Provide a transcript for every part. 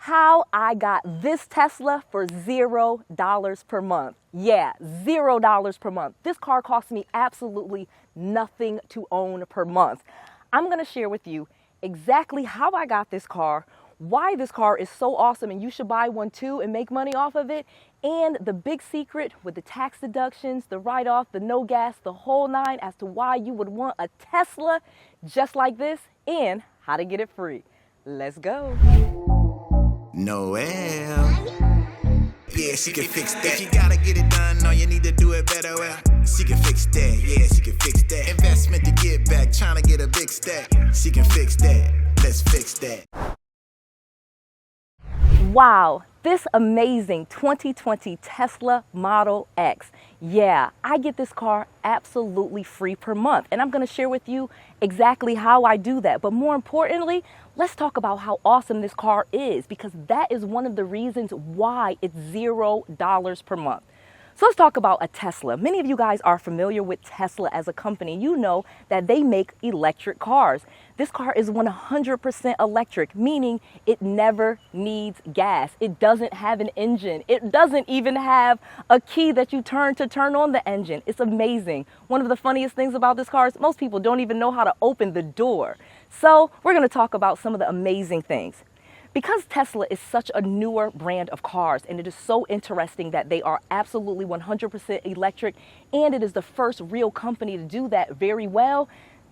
how I got this Tesla for $0 per month. Yeah, $0 per month. This car cost me absolutely nothing to own per month. I'm going to share with you exactly how I got this car, why this car is so awesome and you should buy one too and make money off of it, and the big secret with the tax deductions, the write-off, the no gas, the whole nine as to why you would want a Tesla just like this and how to get it free. Let's go. Noel. Yeah, she can fix that. You gotta get it done, no, you need to do it better. Well, she can fix that. Yeah, she can fix that. Investment to get back, trying to get a big stack. She can fix that. Let's fix that. Wow, this amazing 2020 Tesla Model X. Yeah, I get this car absolutely free per month, and I'm going to share with you exactly how I do that. But more importantly, let's talk about how awesome this car is, because that is one of the reasons why it's $0 per month. So let's talk about a Tesla. Many of you guys are familiar with Tesla as a company. You know that they make electric cars. This car is 100% electric, meaning it never needs gas. It doesn't have an engine. It doesn't even have a key that you turn to turn on the engine. It's amazing. One of the funniest things about this car is most people don't even know how to open the door. So we're going to talk about some of the amazing things. Because Tesla is such a newer brand of cars, and it is so interesting that they are absolutely 100% electric, and it is the first real company to do that very well,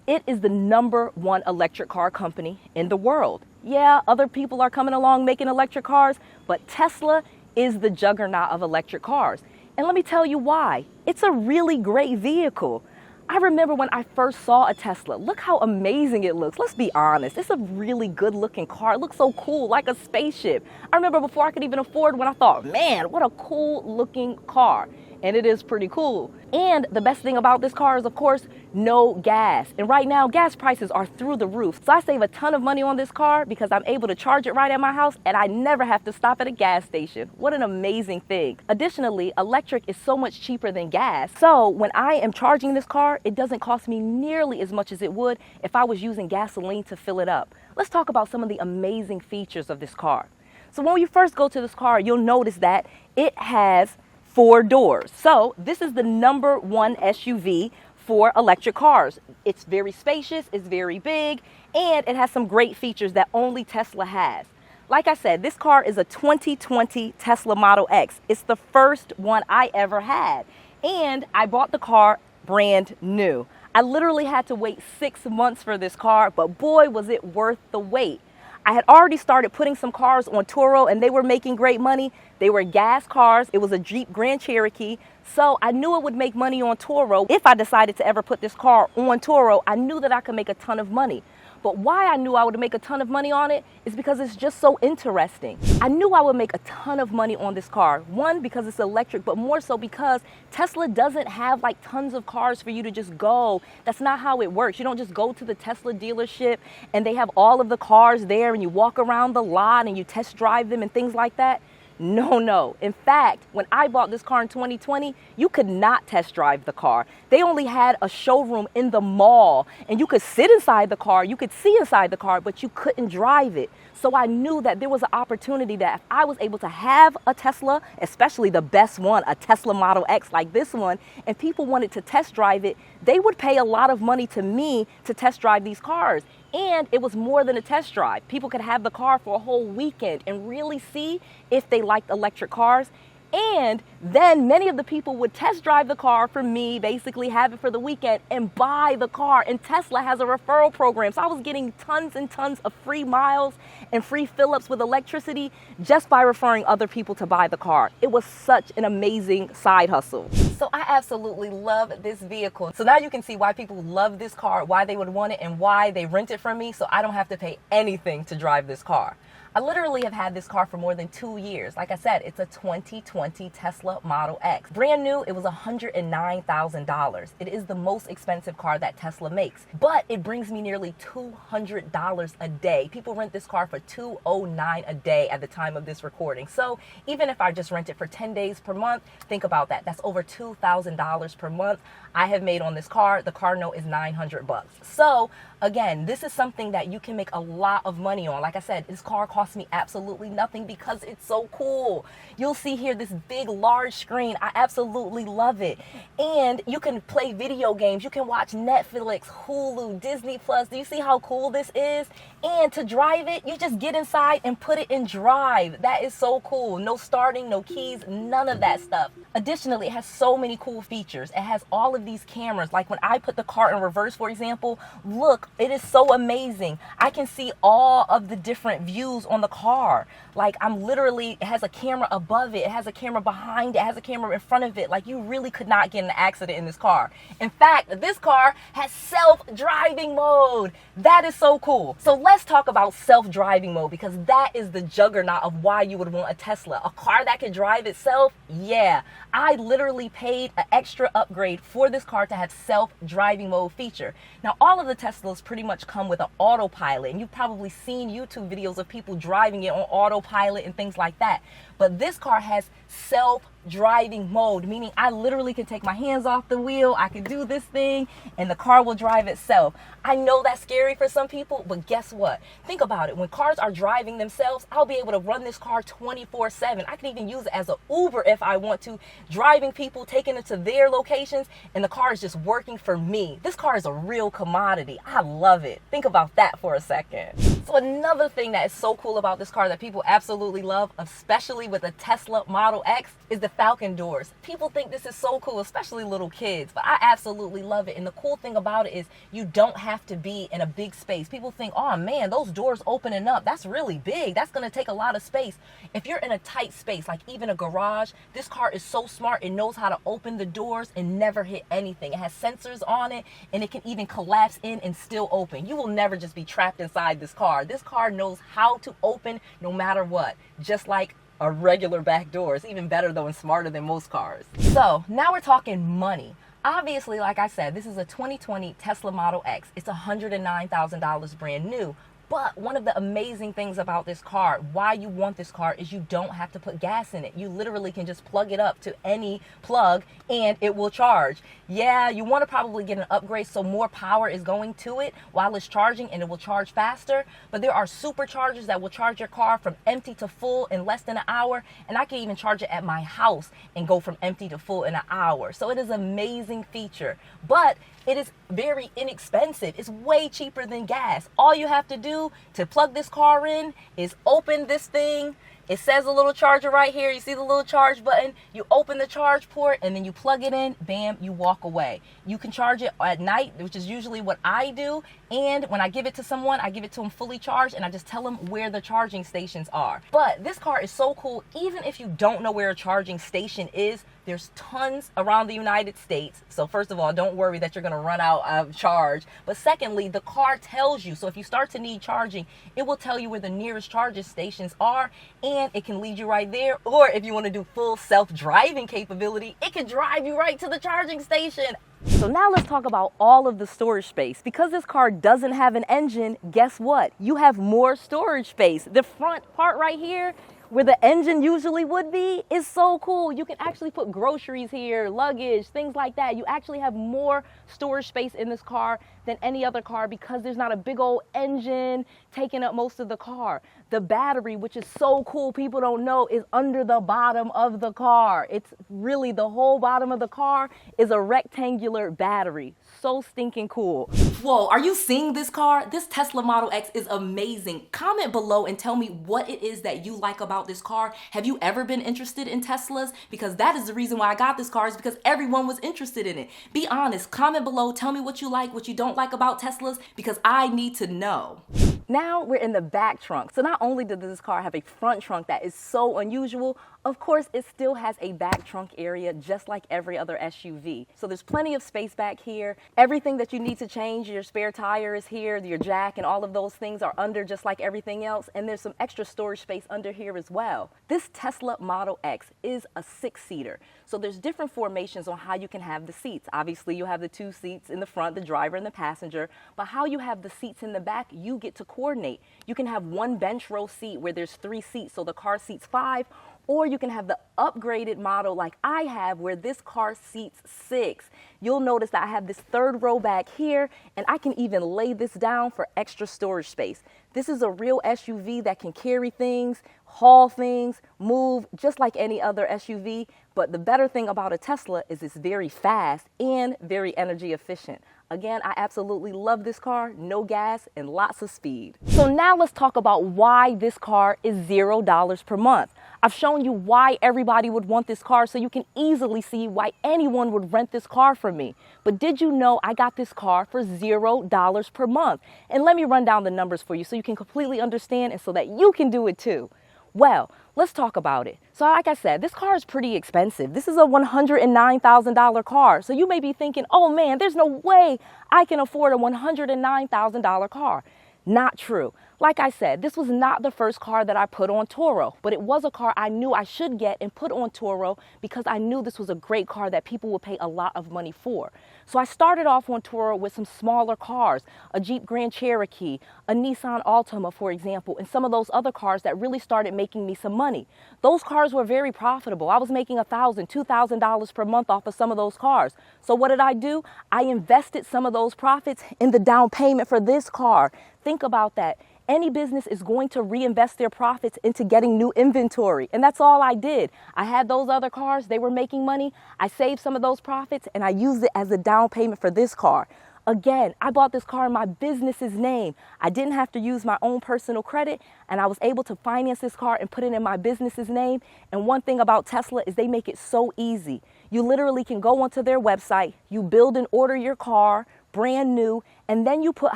it is the #1 electric car company in the world. Yeah, other people are coming along making electric cars, but Tesla is the juggernaut of electric cars. And let me tell you why. It's a really great vehicle. I remember when I first saw a Tesla. Look how amazing it looks. Let's be honest. It's a really good looking car. It looks so cool, like a spaceship. I remember before I could even afford one, I thought, man, what a cool looking car. And it is pretty cool. And the best thing about this car is, of course, no gas. And right now, gas prices are through the roof. So I save a ton of money on this car because I'm able to charge it right at my house and I never have to stop at a gas station. What an amazing thing. Additionally, electric is so much cheaper than gas. So when I am charging this car, it doesn't cost me nearly as much as it would if I was using gasoline to fill it up. Let's talk about some of the amazing features of this car. So when you first go to this car, you'll notice that it has 4 doors. So this is the #1 SUV for electric cars. It's very spacious, it's very big, and it has some great features that only Tesla has. Like I said, this car is a 2020 Tesla Model X. It's the first one I ever had. And I bought the car brand new. I literally had to wait 6 months for this car, but boy, was it worth the wait. I had already started putting some cars on Turo and they were making great money. They were gas cars. It was a Jeep Grand Cherokee. So I knew it would make money on Turo. If I decided to ever put this car on Turo, I knew that I could make a ton of money. But why I knew I would make a ton of money on it is because it's just so interesting. I knew I would make a ton of money on this car. One, because it's electric, but more so because Tesla doesn't have like tons of cars for you to just go. That's not how it works. You don't just go to the Tesla dealership and they have all of the cars there and you walk around the lot and you test drive them and things like that. No. In fact, when I bought this car in 2020, you could not test drive the car. They only had a showroom in the mall and you could sit inside the car, you could see inside the car, but you couldn't drive it. So I knew that there was an opportunity that if I was able to have a Tesla, especially the best one, a Tesla Model X like this one, and people wanted to test drive it, they would pay a lot of money to me to test drive these cars. And it was more than a test drive. People could have the car for a whole weekend and really see if they liked electric cars. And then many of the people would test drive the car for me, basically have it for the weekend and buy the car. And Tesla has a referral program. So I was getting tons and tons of free miles and free fill-ups with electricity just by referring other people to buy the car. It was such an amazing side hustle. So I absolutely love this vehicle. So now you can see why people love this car, why they would want it, and why they rent it from me so I don't have to pay anything to drive this car. I literally have had this car for more than 2 years. Like I said, it's a 2020 Tesla Model X. Brand new, it was $109,000. It is the most expensive car that Tesla makes, but it brings me nearly $200 a day. People rent this car for $209 a day at the time of this recording. So even if I just rent it for 10 days per month, think about that. That's over $2,000 per month I have made on this car. The car note is $900. So again, this is something that you can make a lot of money on. Like I said, this car costs cost me absolutely nothing because it's so cool. You'll see here this big, large screen. I absolutely love it. And you can play video games. You can watch Netflix, Hulu, Disney Plus. Do you see how cool this is? And to drive it, you just get inside and put it in drive. That is so cool. No starting, no keys, none of that stuff. Additionally, it has so many cool features. It has all of these cameras. Like when I put the car in reverse, for example, look, it is so amazing. I can see all of the different views on the car. Like I'm literally, it has a camera above it. It has a camera behind it. It has a camera in front of it. Like you really could not get in an accident in this car. In fact, this car has self-driving mode. That is so cool. So let's talk about self-driving mode, because that is the juggernaut of why you would want a Tesla. A car that can drive itself? Yeah. I literally paid an extra upgrade for this car to have self-driving mode feature. Now, all of the Teslas pretty much come with an autopilot, and you've probably seen YouTube videos of people driving it on autopilot and things like that. But this car has self-driving mode, meaning I literally can take my hands off the wheel, I can do this thing, and the car will drive itself. I know that's scary for some people, but guess what? Think about it. When cars are driving themselves, I'll be able to run this car 24/7. I can even use it as an Uber if I want to, driving people, taking them to their locations, and the car is just working for me. This car is a real commodity. I love it. Think about that for a second. So another thing that is so cool about this car that people absolutely love, especially with the Tesla Model X, is the Falcon doors. People think this is so cool, especially little kids, but I absolutely love it. And the cool thing about it is you don't have to be in a big space. People think, oh man, those doors opening up, that's really big. That's gonna take a lot of space. If you're in a tight space, like even a garage, this car is so smart. It knows how to open the doors and never hit anything. It has sensors on it, and it can even collapse in and still open. You will never just be trapped inside this car. This car knows how to open no matter what, just like a regular back door. It's even better though and smarter than most cars. So now we're talking money. Obviously, like I said, this is a 2020 Tesla Model X. It's $109,000 brand new. But one of the amazing things about this car, why you want this car, is you don't have to put gas in it. You literally can just plug it up to any plug and it will charge. Yeah, you want to probably get an upgrade so more power is going to it while it's charging and it will charge faster. But there are superchargers that will charge your car from empty to full in less than an hour. And I can even charge it at my house and go from empty to full in an hour. So it is an amazing feature. But it is very inexpensive. It's way cheaper than gas. All you have to do to plug this car in is open this thing. It says a little charger right here. You see the little charge button? You open the charge port and then you plug it in. Bam, you walk away. You can charge it at night, which is usually what I do. And when I give it to someone, I give it to them fully charged and I just tell them where the charging stations are. But this car is so cool. Even if you don't know where a charging station is, there's tons around the United States. So first of all, don't worry that you're gonna run out of charge. But secondly, the car tells you. So if you start to need charging, it will tell you where the nearest charging stations are, and it can lead you right there. Or if you wanna do full self-driving capability, it can drive you right to the charging station. So now let's talk about all of the storage space. Because this car doesn't have an engine, guess what? You have more storage space. The front part right here, where the engine usually would be, is so cool. You can actually put groceries here, luggage, things like that. You actually have more storage space in this car than any other car because there's not a big old engine taking up most of the car. The battery, which is so cool, people don't know, is under the bottom of the car. It's really the whole bottom of the car is a rectangular battery. So stinking cool. Whoa, are you seeing this car? This Tesla Model X is amazing. Comment below and tell me what it is that you like about this car. Have you ever been interested in Teslas? Because that is the reason why I got this car, is because everyone was interested in it. Be honest, comment below, tell me what you like, what you don't like about Teslas, because I need to know. Now we're in the back trunk. So not only does this car have a front trunk that is so unusual, of course, it still has a back trunk area just like every other SUV. So there's plenty of space back here. Everything that you need to change, your spare tire is here, your jack and all of those things are under just like everything else. And there's some extra storage space under here as well. This Tesla Model X is a 6-seater. So there's different formations on how you can have the seats. Obviously, you have the 2 seats in the front, the driver and the passenger. But how you have the seats in the back, you get to coordinate. You can have one bench row seat where there's 3 seats, so the car seats 5. Or you can have the upgraded model like I have, where this car seats 6. You'll notice that I have this 3rd row back here, and I can even lay this down for extra storage space. This is a real SUV that can carry things, haul things, move just like any other SUV. But the better thing about a Tesla is it's very fast and very energy efficient. Again, I absolutely love this car, no gas and lots of speed. So now let's talk about why this car is $0 per month. I've shown you why everybody would want this car, so you can easily see why anyone would rent this car from me. But did you know I got this car for $0 per month? And let me run down the numbers for you so you can completely understand and so that you can do it too. Well, let's talk about it. So like I said, this car is pretty expensive. This is a $109,000 car. So you may be thinking, oh man, there's no way I can afford a $109,000 car. Not true. Like I said, this was not the first car that I put on Turo, but it was a car I knew I should get and put on Turo because I knew this was a great car that people would pay a lot of money for. So I started off on Turo with some smaller cars, a Jeep Grand Cherokee, a Nissan Altima, for example, and some of those other cars that really started making me some money. Those cars were very profitable. I was making $1,000, $2,000 per month off of some of those cars. So what did I do? I invested some of those profits in the down payment for this car. Think about that. Any business is going to reinvest their profits into getting new inventory. And that's all I did. I had those other cars, they were making money. I saved some of those profits and I used it as a down payment for this car. Again, I bought this car in my business's name. I didn't have to use my own personal credit and I was able to finance this car and put it in my business's name. And one thing about Tesla is they make it so easy. You literally can go onto their website, you build and order your car, brand new, and then you put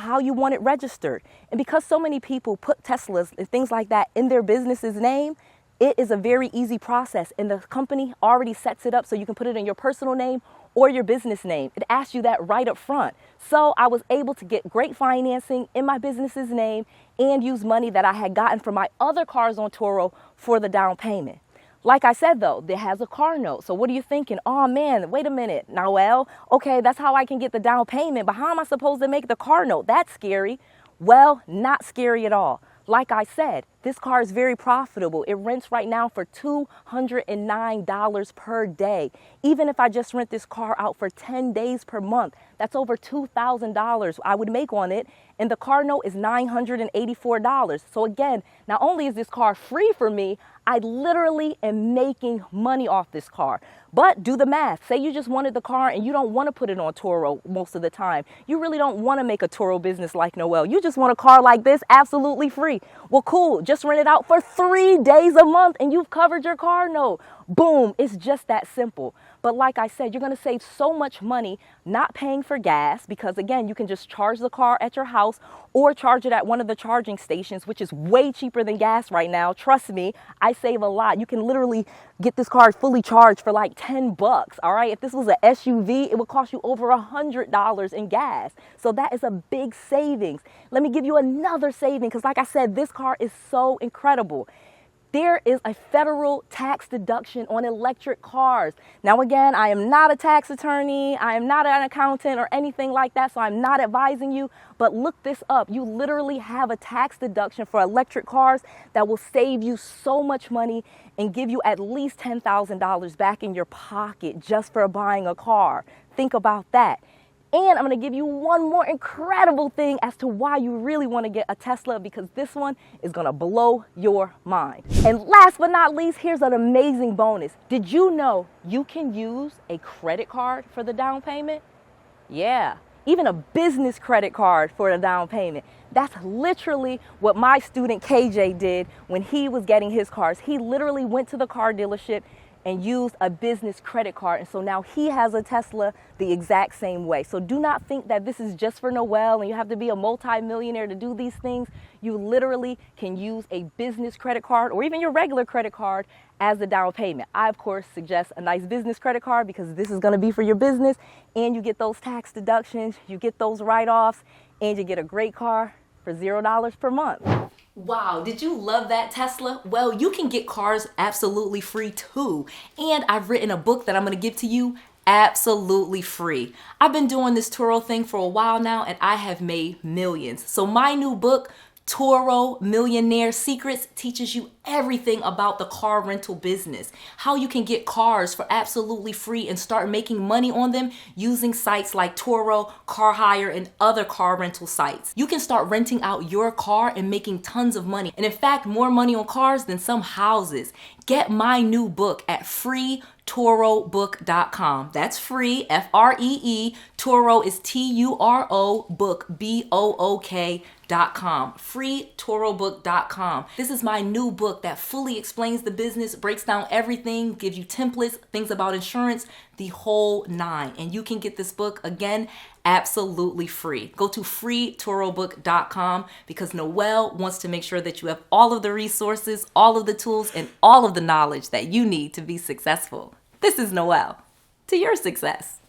how you want it registered. And because so many people put Teslas and things like that in their business's name, it is a very easy process and the company already sets it up so you can put it in your personal name or your business name. It asks you that right up front. So I was able to get great financing in my business's name and use money that I had gotten from my other cars on Turo for the down payment. Like I said, though, it has a car note. So what are you thinking? Oh, man, wait a minute. Now, well, okay, that's how I can get the down payment. But how am I supposed to make the car note? That's scary. Well, not scary at all. Like I said, this car is very profitable. It rents right now for $209 per day. Even if I just rent this car out for 10 days per month, that's over $2,000 I would make on it. And the car note is $984. So again, not only is this car free for me, I literally am making money off this car. But do the math. Say you just wanted the car and you don't want to put it on Turo most of the time. You really don't want to make a Turo business like Noel. You just want a car like this absolutely free. Well, cool. Just rent it out for 3 days a month and you've covered your car note. Boom. It's just that simple. But like I said, you're going to save so much money not paying for gas because, again, you can just charge the car at your house or charge it at one of the charging stations, which is way cheaper than gas right now. Trust me, I save a lot. You can literally get this car fully charged for like $10. All right. If this was an SUV, it would cost you over $100 in gas. So that is a big savings. Let me give you another saving because, like I said, this car is so incredible. There is a federal tax deduction on electric cars. Now, again, I am not a tax attorney. I am not an accountant or anything like that, so I'm not advising you. But look this up. You literally have a tax deduction for electric cars that will save you so much money and give you at least $10,000 back in your pocket just for buying a car. Think about that. And I'm going to give you one more incredible thing as to why you really want to get a Tesla, because this one is going to blow your mind. And last but not least, here's an amazing bonus. Did you know you can use a credit card for the down payment? Yeah, even a business credit card for the down payment. That's literally what my student KJ did when he was getting his cars. He literally went to the car dealership and used a business credit card. And so now he has a Tesla the exact same way. So do not think that this is just for Noel and you have to be a multi-millionaire to do these things. You literally can use a business credit card or even your regular credit card as the down payment. I, of course, suggest a nice business credit card because this is going to be for your business and you get those tax deductions, you get those write-offs, and you get a great car for $0 per month. Wow, did you love that Tesla? Well, you can get cars absolutely free too. And I've written a book that I'm going to give to you absolutely free. I've been doing this Turo thing for a while now and I have made millions. So my new book, Toro Millionaire Secrets teaches you everything about the car rental business, how you can get cars for absolutely free and start making money on them using sites like Turo, Car Hire, and other car rental sites. You can start renting out your car and making tons of money, and in fact, more money on cars than some houses. Get my new book at freetorobook.com. That's free, F-R-E-E. Toro is T-U-R-O, book, B-O-O-K.com. freetorobook.com. This is my new book that fully explains the business, breaks down everything, gives you templates, things about insurance, the whole nine. And you can get this book, again, absolutely free. Go to freetorobook.com because Noelle wants to make sure that you have all of the resources, all of the tools, and all of the knowledge that you need to be successful. This is Noelle. To your success.